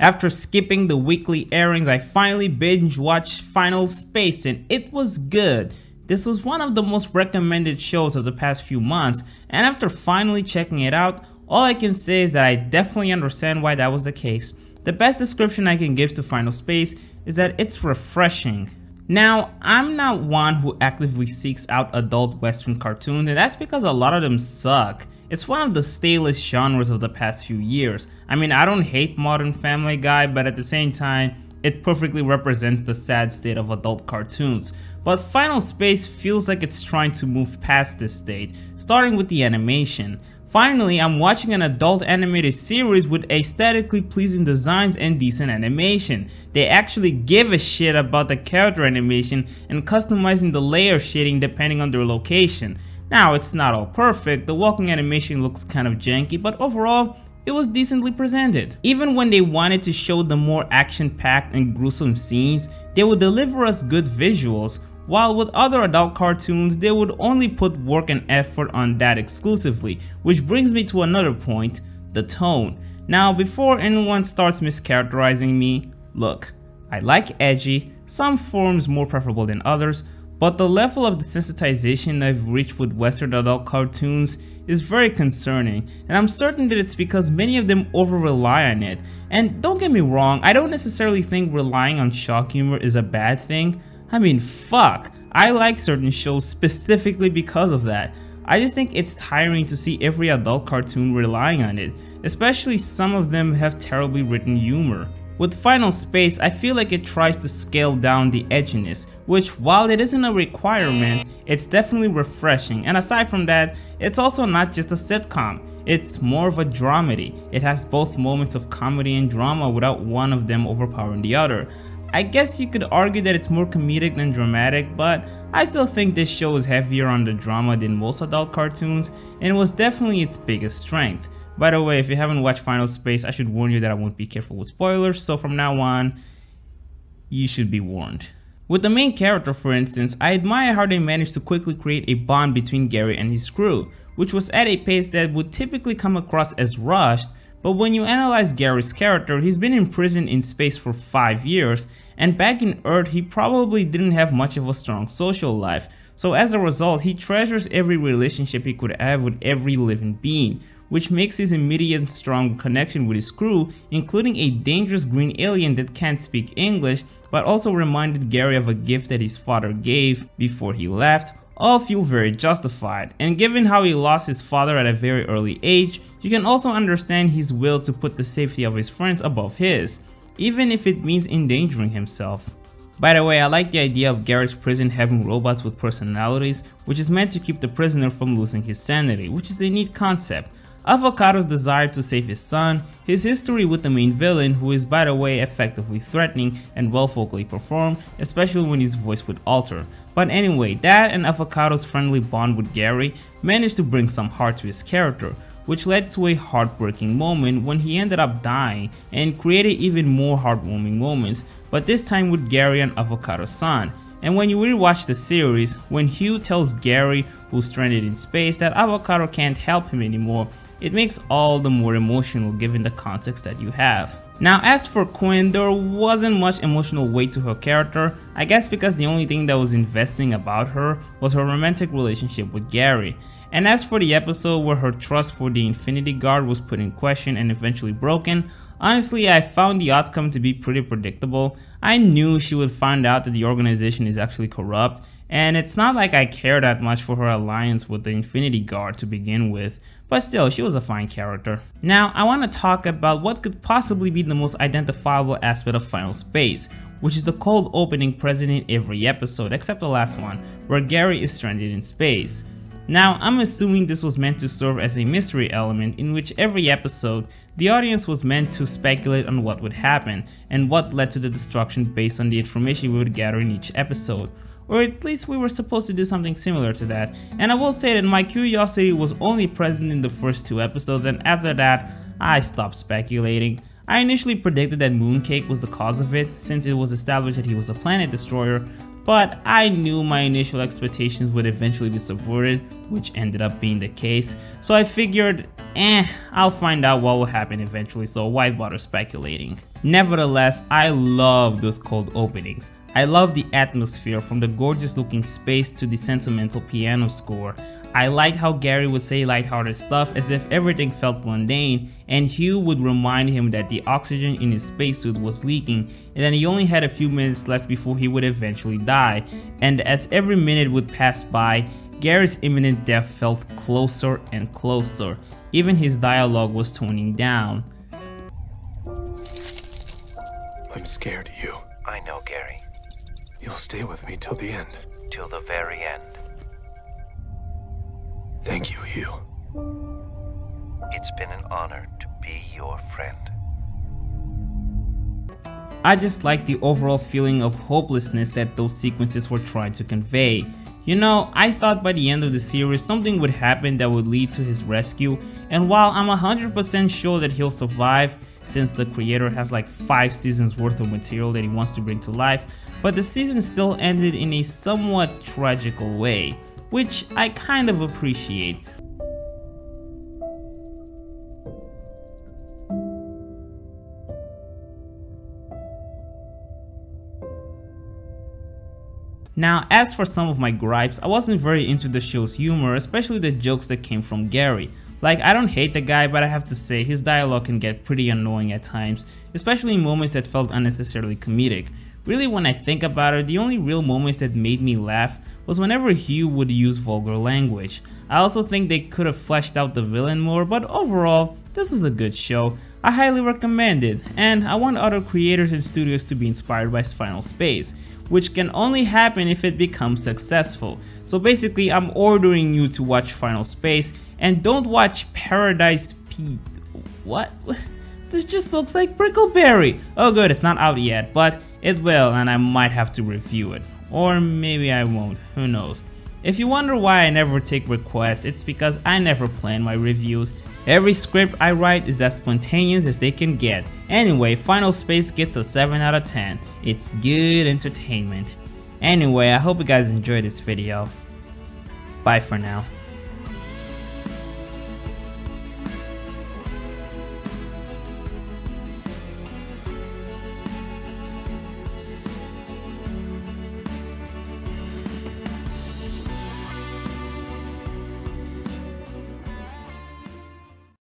After skipping the weekly airings, I finally binge watched Final Space and it was good. This was one of the most recommended shows of the past few months, and after finally checking it out, all I can say is that I definitely understand why that was the case. The best description I can give to Final Space is that it's refreshing. Now, I'm not one who actively seeks out adult Western cartoons, and that's because a lot of them suck. It's one of the stalest genres of the past few years. I mean, I don't hate Modern Family Guy, but at the same time, it perfectly represents the sad state of adult cartoons. But Final Space feels like it's trying to move past this state, starting with the animation. Finally, I'm watching an adult animated series with aesthetically pleasing designs and decent animation. They actually give a shit about the character animation and customizing the layer shading depending on their location. Now, it's not all perfect, the walking animation looks kind of janky, but overall, it was decently presented. Even when they wanted to show the more action-packed and gruesome scenes, they would deliver us good visuals, while with other adult cartoons, they would only put work and effort on that exclusively, which brings me to another point, the tone. Now, before anyone starts mischaracterizing me, look, I like edgy, some forms more preferable than others, but the level of desensitization I've reached with Western adult cartoons is very concerning, and I'm certain that it's because many of them over-rely on it. And don't get me wrong, I don't necessarily think relying on shock humor is a bad thing. I mean, fuck, I like certain shows specifically because of that. I just think it's tiring to see every adult cartoon relying on it, especially some of them have terribly written humor. With Final Space, I feel like it tries to scale down the edginess, which while it isn't a requirement, it's definitely refreshing, and aside from that, it's also not just a sitcom, it's more of a dramedy. It has both moments of comedy and drama without one of them overpowering the other. I guess you could argue that it's more comedic than dramatic, but I still think this show is heavier on the drama than most adult cartoons, and it was definitely its biggest strength. By the way, if you haven't watched Final Space, I should warn you that I won't be careful with spoilers, so from now on, you should be warned. With the main character, for instance, I admire how they managed to quickly create a bond between Gary and his crew, which was at a pace that would typically come across as rushed, but when you analyze Gary's character, he's been imprisoned in space for 5 years, and back in Earth he probably didn't have much of a strong social life, so as a result he treasures every relationship he could have with every living being, which makes his immediate strong connection with his crew, including a dangerous green alien that can't speak English, but also reminded Gary of a gift that his father gave before he left, all feel very justified. And given how he lost his father at a very early age, you can also understand his will to put the safety of his friends above his, even if it means endangering himself. By the way, I like the idea of Gary's prison having robots with personalities, which is meant to keep the prisoner from losing his sanity, which is a neat concept. Avocado's desire to save his son, his history with the main villain, who is by the way effectively threatening and well vocally performed, especially when his voice would alter. But anyway, that and Avocado's friendly bond with Gary managed to bring some heart to his character, which led to a heartbreaking moment when he ended up dying and created even more heartwarming moments, but this time with Gary and Avocado's son. And when you rewatch the series, when Hugh tells Gary, who's stranded in space, that Avocado can't help him anymore, it makes all the more emotional given the context that you have. Now as for Quinn, there wasn't much emotional weight to her character, I guess because the only thing that was investing about her was her romantic relationship with Gary. And as for the episode where her trust for the Infinity Guard was put in question and eventually broken, honestly I found the outcome to be pretty predictable. I knew she would find out that the organization is actually corrupt, and it's not like I care that much for her alliance with the Infinity Guard to begin with, but still, she was a fine character. Now, I want to talk about what could possibly be the most identifiable aspect of Final Space, which is the cold opening present in every episode except the last one, where Gary is stranded in space. Now, I'm assuming this was meant to serve as a mystery element in which every episode, the audience was meant to speculate on what would happen and what led to the destruction based on the information we would gather in each episode. Or at least we were supposed to do something similar to that. And I will say that my curiosity was only present in the first 2 episodes, and after that, I stopped speculating. I initially predicted that Mooncake was the cause of it, since it was established that he was a planet destroyer, but I knew my initial expectations would eventually be subverted, which ended up being the case. So I figured, I'll find out what will happen eventually, so why bother speculating. Nevertheless, I love those cold openings. I love the atmosphere, from the gorgeous looking space to the sentimental piano score. I liked how Gary would say lighthearted stuff as if everything felt mundane, and Hugh would remind him that the oxygen in his spacesuit was leaking and that he only had a few minutes left before he would eventually die. And as every minute would pass by, Gary's imminent death felt closer and closer. Even his dialogue was toning down. I'm scared of you. I know, Gary. You'll stay with me till the end. Till the very end. Thank you, Hugh. It's been an honor to be your friend. I just like the overall feeling of hopelessness that those sequences were trying to convey. You know, I thought by the end of the series something would happen that would lead to his rescue, and while I'm 100% sure that he'll survive, since the creator has like 5 seasons worth of material that he wants to bring to life, but the season still ended in a somewhat tragical way, which I kind of appreciate. Now, as for some of my gripes, I wasn't very into the show's humor, especially the jokes that came from Gary. Like, I don't hate the guy, but I have to say his dialogue can get pretty annoying at times, especially in moments that felt unnecessarily comedic. Really, when I think about it, the only real moments that made me laugh was whenever Hugh would use vulgar language. I also think they could have fleshed out the villain more, but overall, this was a good show. I highly recommend it, and I want other creators and studios to be inspired by Final Space, which can only happen if it becomes successful. So basically, I'm ordering you to watch Final Space, and don't watch Paradise P... What? This just looks like Brickleberry! Oh good, it's not out yet, but it will, and I might have to review it. Or maybe I won't, who knows. If you wonder why I never take requests, it's because I never plan my reviews. Every script I write is as spontaneous as they can get. Anyway, Final Space gets a 7 out of 10. It's good entertainment. Anyway, I hope you guys enjoyed this video. Bye for now.